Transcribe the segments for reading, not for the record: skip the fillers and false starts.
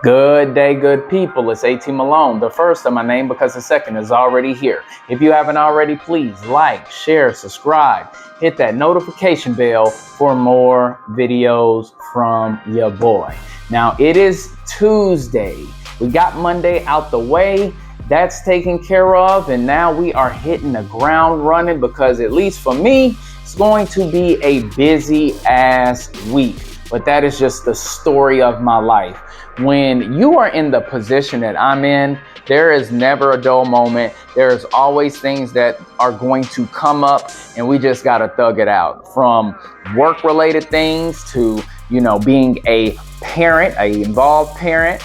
Good day, good people. It's AT Malone, the first of my name because the second is already here. If you haven't already, please like, share, subscribe, hit that notification bell for more videos from your boy. Now, it is Tuesday. We got Monday out the way. That's taken care of. And now we are hitting the ground running because, at least for me, it's going to be a busy ass week. But that is just the story of my life. When you are in the position that I'm in, there is never a dull moment. There's always things that are going to come up, and we just got to thug it out. From work-related things to, being a parent, a involved parent,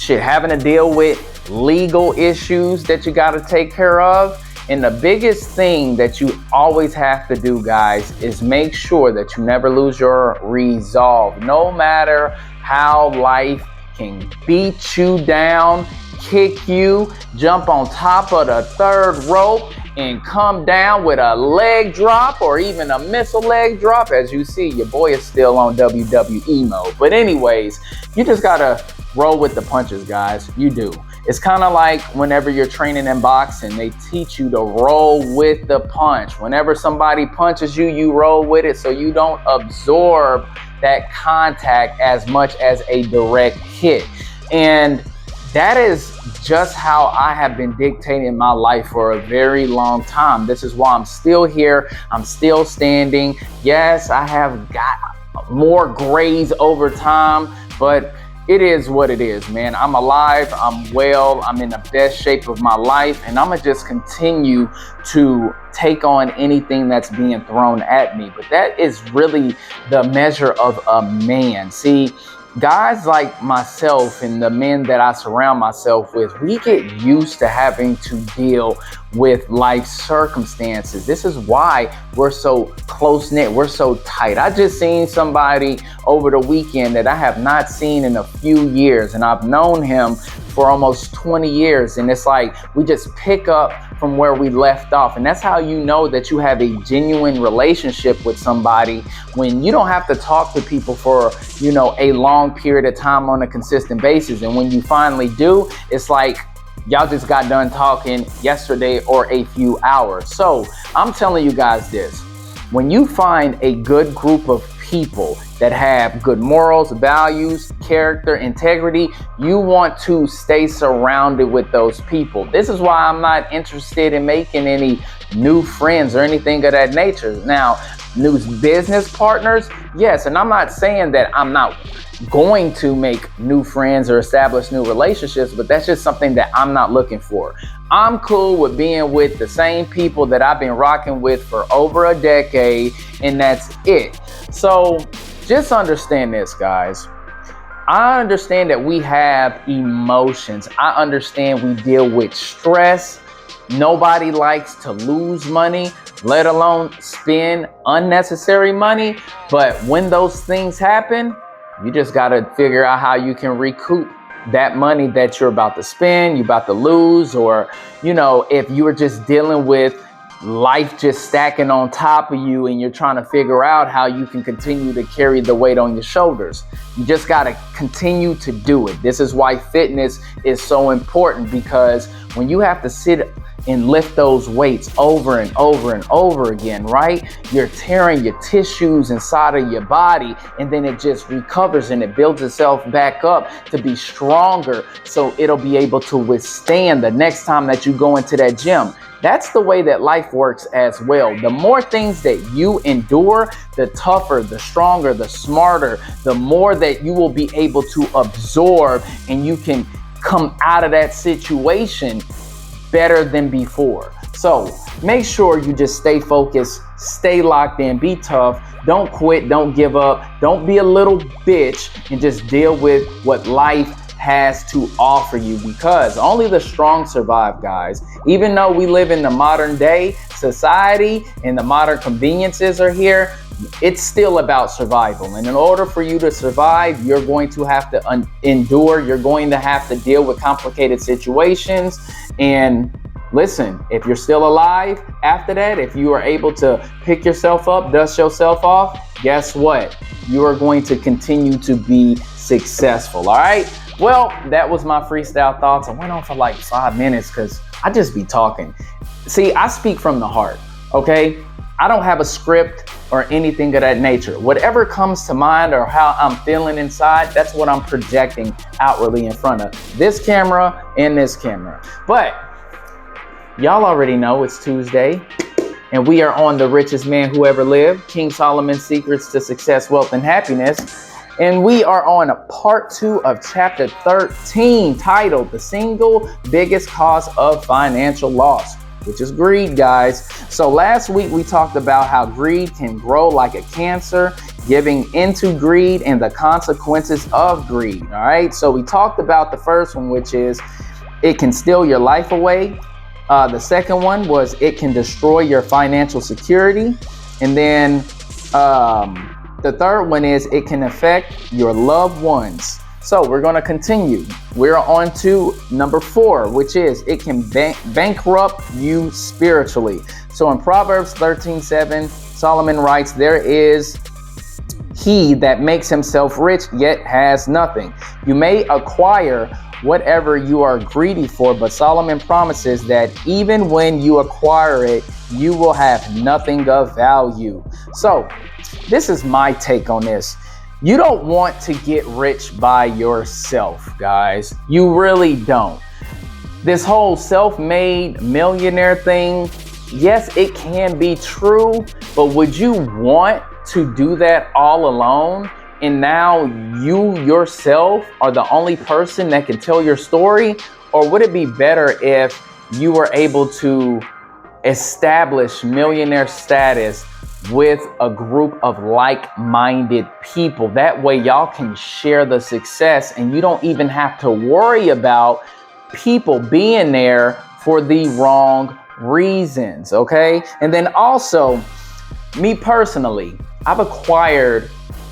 having to deal with legal issues that you got to take care of. And the biggest thing that you always have to do, guys, is make sure that you never lose your resolve. No matter how life can beat you down, kick you, jump on top of the third rope and come down with a leg drop or even a missile leg drop. As you see, your boy is still on WWE mode. But anyways, you just gotta roll with the punches, guys. You do. It's kind of like whenever you're training in boxing, they teach you to roll with the punch. Whenever somebody punches you, you roll with it so you don't absorb that contact as much as a direct hit. And that is just how I have been dictating my life for a very long time. This is why I'm still here. I'm still standing. Yes, I have got more grays over time, but it is what it is, man. I'm alive, I'm well, I'm in the best shape of my life, and I'm gonna just continue to take on anything that's being thrown at me. But that is really the measure of a man. See, guys like myself and the men that I surround myself with, we get used to having to deal with life circumstances. This is why we're so close-knit, we're so tight. I just seen somebody over the weekend that I have not seen in a few years, and I've known him for almost 20 years. And it's like we just pick up from where we left off. And that's how you know that you have a genuine relationship with somebody, when you don't have to talk to people for, a long period of time on a consistent basis. And when you finally do, it's like y'all just got done talking yesterday or a few hours. So I'm telling you guys this: when you find a good group of people that have good morals, values, character, integrity, you want to stay surrounded with those people. This is why I'm not interested in making any new friends or anything of that nature. Now, new business partners, yes, and I'm not saying that I'm not going to make new friends or establish new relationships, but that's just something that I'm not looking for. I'm cool with being with the same people that I've been rocking with for over a decade, and that's it. So just understand this, guys. I understand that we have emotions. I understand we deal with stress. Nobody likes to lose money, let alone spend unnecessary money. But when those things happen, you just got to figure out how you can recoup that money that you're about to spend, you're about to lose, or, if you were just dealing with life just stacking on top of you and you're trying to figure out how you can continue to carry the weight on your shoulders. You just got to continue to do it. This is why fitness is so important, because when you have to sit and lift those weights over and over and over again, right? You're tearing your tissues inside of your body, and then it just recovers and it builds itself back up to be stronger, so it'll be able to withstand the next time that you go into that gym. That's the way that life works as well. The more things that you endure, the tougher, the stronger, the smarter, the more that you will be able to absorb, and you can come out of that situation better than before. So make sure you just stay focused, stay locked in, be tough, don't quit, don't give up, don't be a little bitch, and just deal with what life has to offer you, because only the strong survive, guys. Even though we live in the modern day society and the modern conveniences are here, it's still about survival. And in order for you to survive, you're going to have to endure. You're going to have to deal with complicated situations. And listen, if you're still alive after that, if you are able to pick yourself up, dust yourself off, guess what? You are going to continue to be successful. All right. Well, that was my freestyle thoughts. I went on for like 5 minutes because I just be talking. See, I speak from the heart, okay? I don't have a script or anything of that nature. Whatever comes to mind or how I'm feeling inside, that's what I'm projecting outwardly in front of this camera and this camera. But y'all already know it's Tuesday, and we are on The Richest Man Who Ever Lived, King Solomon's Secrets to Success, Wealth, and Happiness. And we are on a part 2 of chapter 13, titled The Single Biggest Cause of Financial Loss, which is greed, guys. So last week we talked about how greed can grow like a cancer, giving into greed and the consequences of greed. All right. So we talked about the first one, which is it can steal your life away. The second one was it can destroy your financial security. And then the third one is it can affect your loved ones. So we're going to continue. We're on to number 4, which is it can bankrupt you spiritually. So in Proverbs 13:7, Solomon writes, there is he that makes himself rich yet has nothing. You may acquire whatever you are greedy for, but Solomon promises that even when you acquire it, you will have nothing of value. So this is my take on this. You don't want to get rich by yourself, guys. You really don't. This whole self-made millionaire thing, yes, it can be true, but would you want to do that all alone? And now you yourself are the only person that can tell your story? Or would it be better if you were able to establish millionaire status with a group of like-minded people? That way y'all can share the success and you don't even have to worry about people being there for the wrong reasons, okay? And then also, me personally, I've acquired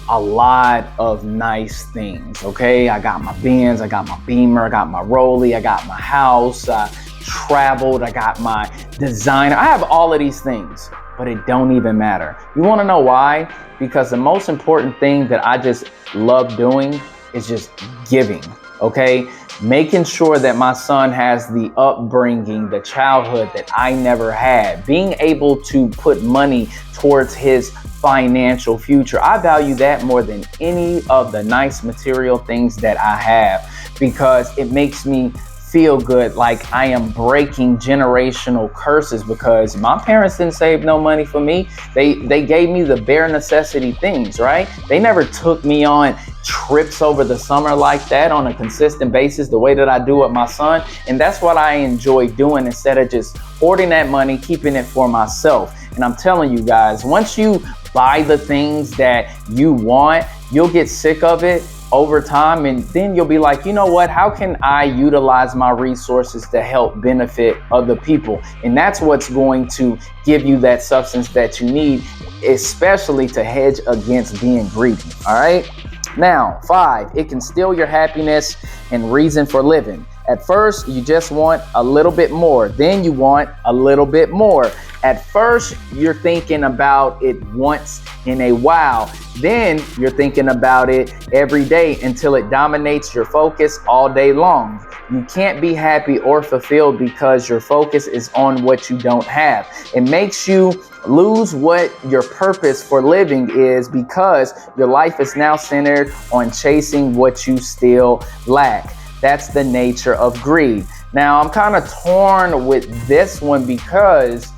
a lot of nice things, okay? I got my Benz, I got my Beamer, I got my Rollie, I got my house, I traveled, I got my designer. I have all of these things, but it don't even matter. You want to know why? Because the most important thing that I just love doing is just giving, okay? Making sure that my son has the upbringing, the childhood that I never had. Being able to put money towards his financial future. I value that more than any of the nice material things that I have, because it makes me feel good, like I am breaking generational curses, because my parents didn't save no money for me. They gave me the bare necessity things, right? They never took me on trips over the summer like that on a consistent basis, the way that I do with my son. And that's what I enjoy doing, instead of just hoarding that money, keeping it for myself. And I'm telling you guys, once you buy the things that you want, you'll get sick of it over time, and then you'll be like, you know what, how can I utilize my resources to help benefit other people? And that's what's going to give you that substance that you need, especially to hedge against being greedy. All right. Now, 5, it can steal your happiness and reason for living. At first, you just want a little bit more. Then you want a little bit more. At first, you're thinking about it once in a while. Then you're thinking about it every day until it dominates your focus all day long. You can't be happy or fulfilled because your focus is on what you don't have. It makes you lose what your purpose for living is, because your life is now centered on chasing what you still lack. That's the nature of greed. Now, I'm kind of torn with this one, because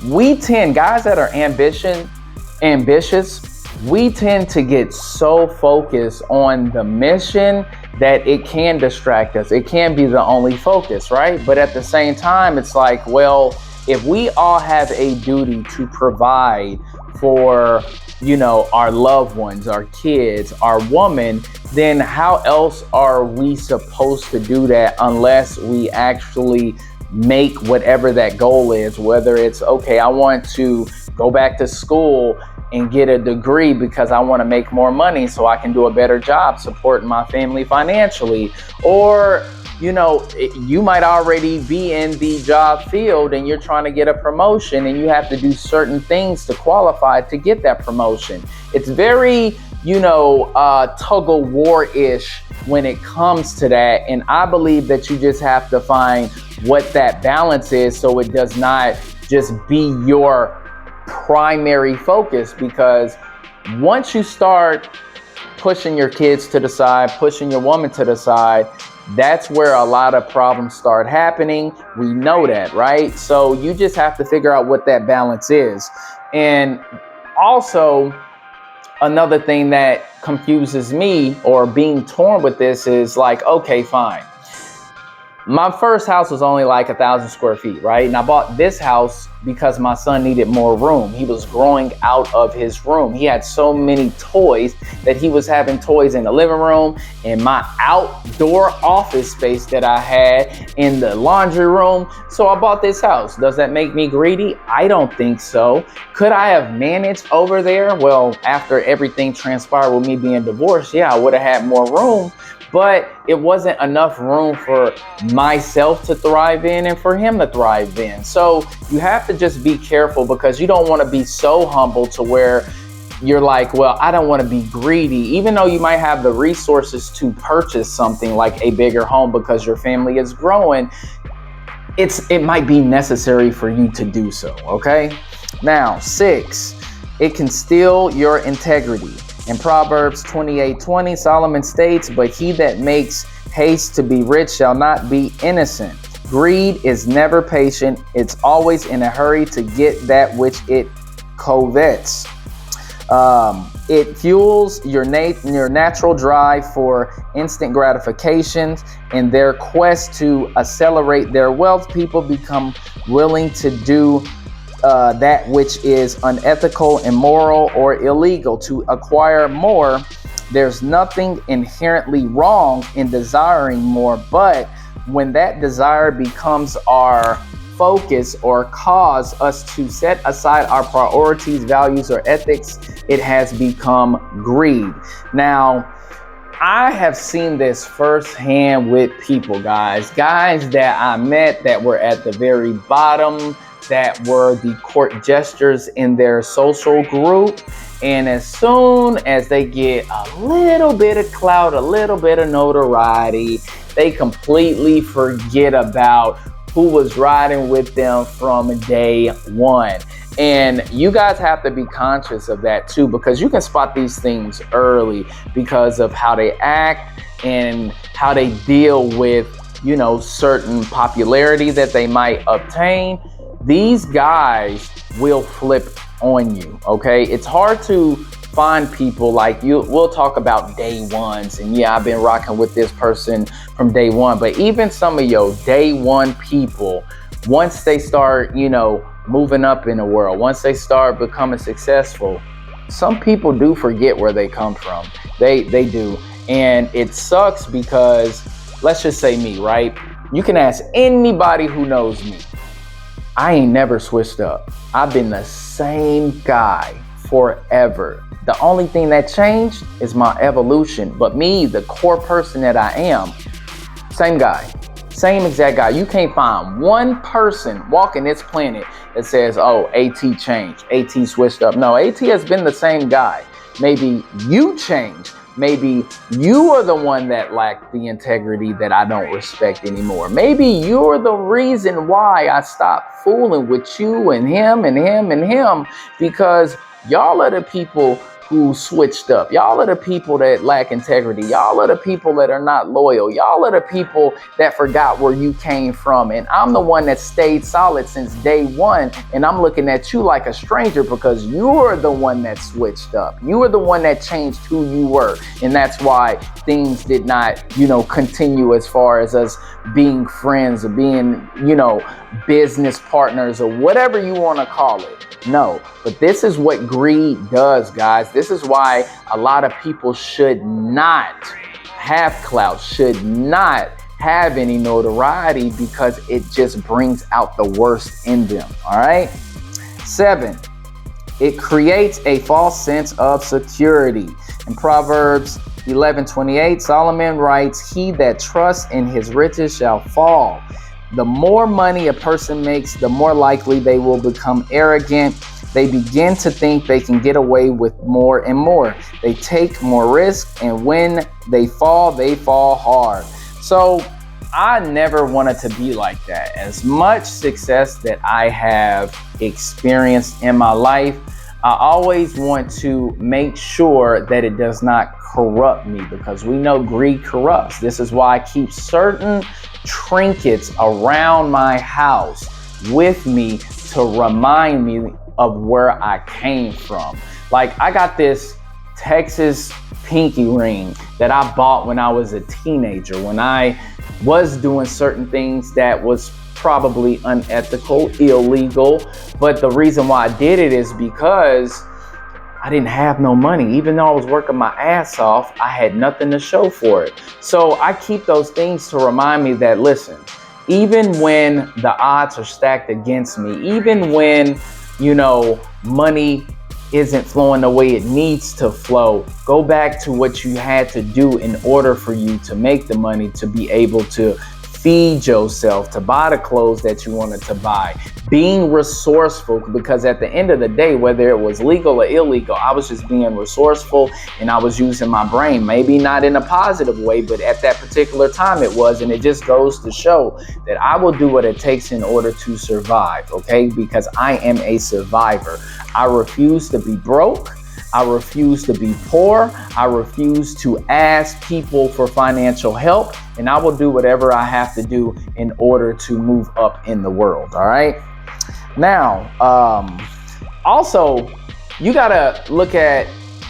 we tend, guys that are ambitious, we tend to get so focused on the mission that it can distract us. It can be the only focus, right? But at the same time, it's like, well, if we all have a duty to provide for, you know, our loved ones, our kids, our woman, then how else are we supposed to do that unless we actually make whatever that goal is? Whether it's, okay, I want to go back to school and get a degree because I want to make more money so I can do a better job supporting my family financially. Or, you know, you might already be in the job field and you're trying to get a promotion and you have to do certain things to qualify to get that promotion. It's very, you know, tug of war-ish when it comes to that. And I believe that you just have to find what that balance is, so it does not just be your primary focus. Because once you start pushing your kids to the side, pushing your woman to the side, that's where a lot of problems start happening. We know that, right? So you just have to figure out what that balance is. And also, another thing that confuses me, or being torn with this, is like, okay, fine. My first house was only like 1,000 square feet, right? And I bought this house because my son needed more room. He was growing out of his room. He had so many toys that he was having toys in the living room, in my outdoor office space that I had, in the laundry room. So I bought this house. Does that make me greedy? I don't think so. Could I have managed over there? Well, after everything transpired with me being divorced, yeah, I would have had more room. But it wasn't enough room for myself to thrive in and for him to thrive in. So you have to just be careful, because you don't want to be so humble to where you're like, well, I don't want to be greedy, even though you might have the resources to purchase something like a bigger home because your family is growing. It might be necessary for you to do so, okay? Now, 6, it can steal your integrity. In Proverbs 28:20, Solomon states, "But he that makes haste to be rich shall not be innocent." Greed is never patient. It's always in a hurry to get that which it covets. It fuels your natural drive for instant gratifications. In their quest to accelerate their wealth, people become willing to do that which is unethical, immoral, or illegal to acquire more. There's nothing inherently wrong in desiring more, but when that desire becomes our focus or cause us to set aside our priorities, values, or ethics, it has become greed. Now, I have seen this firsthand with people, guys that I met that were at the very bottom, that were the court jesters in their social group. And as soon as they get a little bit of clout, a little bit of notoriety, they completely forget about who was riding with them from day one. And you guys have to be conscious of that too, because you can spot these things early because of how they act and how they deal with, certain popularity that they might obtain. These guys will flip on you, okay? It's hard to find people like you. We'll talk about day ones, and yeah, I've been rocking with this person from day one. But even some of your day one people, once they start, moving up in the world, once they start becoming successful, some people do forget where they come from. They do. And it sucks because, let's just say me, right? You can ask anybody who knows me. I ain't never switched up. I've been the same guy forever. The only thing that changed is my evolution. But me, the core person that I am, same guy, same exact guy. You can't find one person walking this planet that says, oh, AT changed, AT switched up. No, AT has been the same guy. Maybe you changed. Maybe you are the one that lacked the integrity that I don't respect anymore. Maybe you're the reason why I stopped fooling with you and him and him and him, because y'all are the people who switched up. Y'all are the people that lack integrity. Y'all are the people that are not loyal. Y'all are the people that forgot where you came from. And I'm the one that stayed solid since day one. And I'm looking at you like a stranger because you're the one that switched up. You were the one that changed who you were. And that's why things did not, continue as far as us being friends or being, business partners or whatever you want to call it. No, but this is what greed does, guys. This is why a lot of people should not have clout, should not have any notoriety, because it just brings out the worst in them. All right. 7, it creates a false sense of security. In Proverbs 11:28, Solomon writes, "He that trusts in his riches shall fall." The more money a person makes, the more likely they will become arrogant they begin to think they can get away with more and more. They take more risk, and when they fall hard. So I never wanted to be like that. As much success that I have experienced in my life, I always want to make sure that it does not corrupt me, because we know greed corrupts. This is why I keep certain trinkets around my house with me to remind me of where I came from. Like, I got this Texas pinky ring that I bought when I was a teenager, when I was doing certain things that was probably unethical, illegal. But the reason why I did it is because I didn't have no money. Even though I was working my ass off, I had nothing to show for it. So I keep those things to remind me that, listen, even when the odds are stacked against me, even when, money isn't flowing the way it needs to flow, go back to what you had to do in order for you to make the money, to be able to feed yourself, to buy the clothes that you wanted to buy. Being resourceful, because at the end of the day, whether it was legal or illegal, I was just being resourceful and I was using my brain. Maybe not in a positive way, but at that particular time it was. And it just goes to show that I will do what it takes in order to survive, okay? Because I am a survivor. I refuse to be broke. I refuse to be poor. I refuse to ask people for financial help, and I will do whatever I have to do in order to move up in the world. All right. Now, also, you got to look at,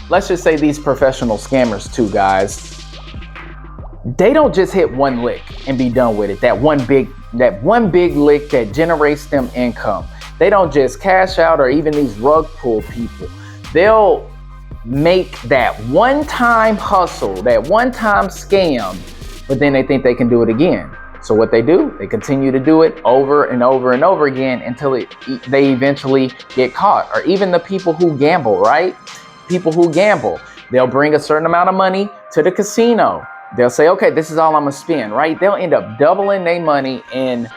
let's just say, these professional scammers too, guys. They don't just hit one lick and be done with it. That one big lick that generates them income. They don't just cash out, or even these rug pull people. They'll make that one-time hustle, that one-time scam, but then they think they can do it again. So what they do, they continue to do it over and over and over again until they eventually get caught. Or even the people who gamble, right? People who gamble, they'll bring a certain amount of money to the casino. They'll say, okay, this is all I'm gonna spend, right? They'll end up doubling their money, and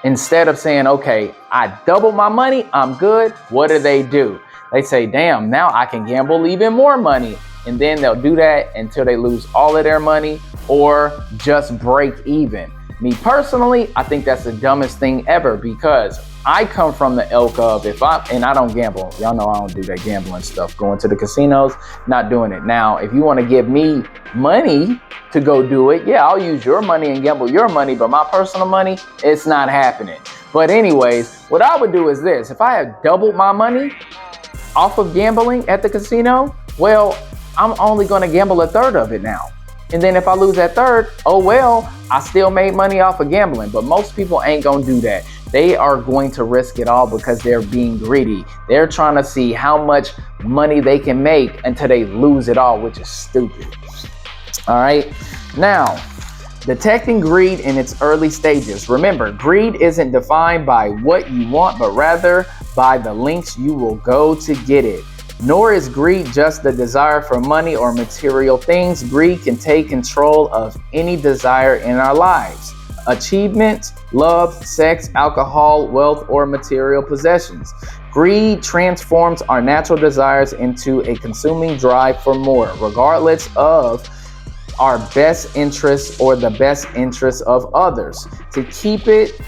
instead of saying, okay, I doubled my money, I'm good, what do? They say, damn, now I can gamble even more money. And then they'll do that until they lose all of their money or just break even. Me personally, I think that's the dumbest thing ever, because I come from the ilk of, and I don't gamble. Y'all know I don't do that gambling stuff. Going to the casinos, not doing it. Now, if you want to give me money to go do it, yeah, I'll use your money and gamble your money, but my personal money, it's not happening. But anyways, what I would do is this. If I had doubled my money off of gambling at the casino, well, I'm only going to gamble a third of it now. And then if I lose that third, oh well, I still made money off of gambling. But most people ain't going to do that. They are going to risk it all because they're being greedy. They're trying to see how much money they can make until they lose it all, which is stupid. All right. Now, detecting greed in its early stages. Remember, greed isn't defined by what you want, but rather by the lengths you will go to get it. Nor is greed just the desire for money or material things. Greed can take control of any desire in our lives. Achievement, love, sex, alcohol, wealth, or material possessions. Greed transforms our natural desires into a consuming drive for more, regardless of our best interests or the best interests of others. To keep it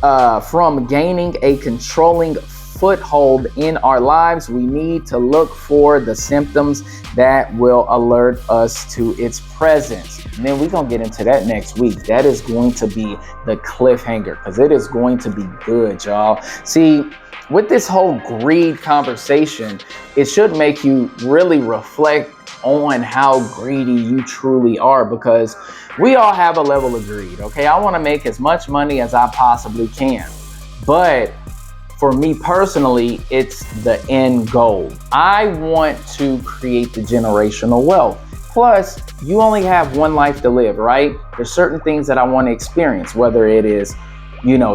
from gaining a controlling foothold in our lives, we need to look for the symptoms that will alert us to its presence. And then we're going to get into that next week. That is going to be the cliffhanger, because it is going to be good, y'all. See, with this whole greed conversation, it should make you really reflect on how greedy you truly are, because we all have a level of greed, okay? I want to make as much money as I possibly can, but for me personally, it's the end goal. I want to create the generational wealth. Plus, you only have one life to live, right? There's certain things that I want to experience, whether it is,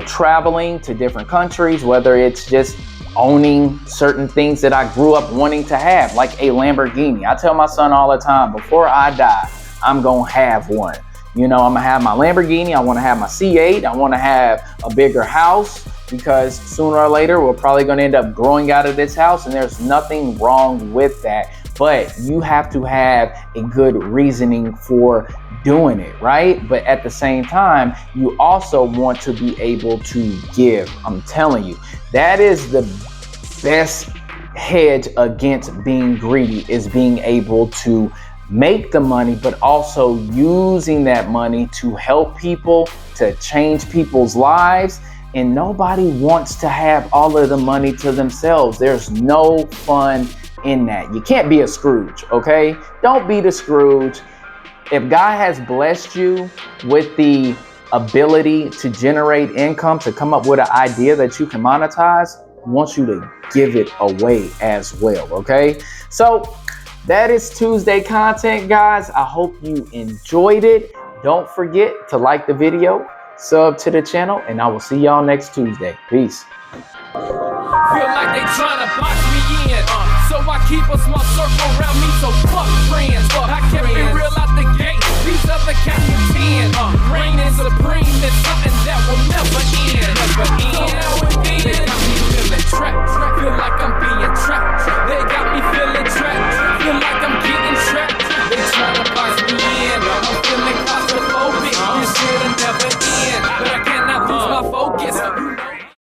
traveling to different countries, whether it's just owning certain things that I grew up wanting to have, like a Lamborghini. I tell my son all the time, before I die, I'm going to have one. I'm going to have my Lamborghini. I want to have my C8. I want to have a bigger house. because sooner or later we're probably going to end up growing out of this house, and there's nothing wrong with that. But you have to have a good reasoning for doing it, right? But at the same time, you also want to be able to give. I'm telling you, that is the best hedge against being greedy, is being able to make the money, but also using that money to help people, to change people's lives. And nobody wants to have all of the money to themselves. There's no fun in that. You can't be a Scrooge, okay? Don't be the Scrooge. If God has blessed you with the ability to generate income, to come up with an idea that you can monetize, I want you to give it away as well, okay? So that is Tuesday content, guys. I hope you enjoyed it. Don't forget to like the video, sub to the channel, and I will see y'all next Tuesday. Peace. Feel like they trying to box me in, so I keep a small circle around me, so fuck friends. I kept it real out the gate, these other cats pretend.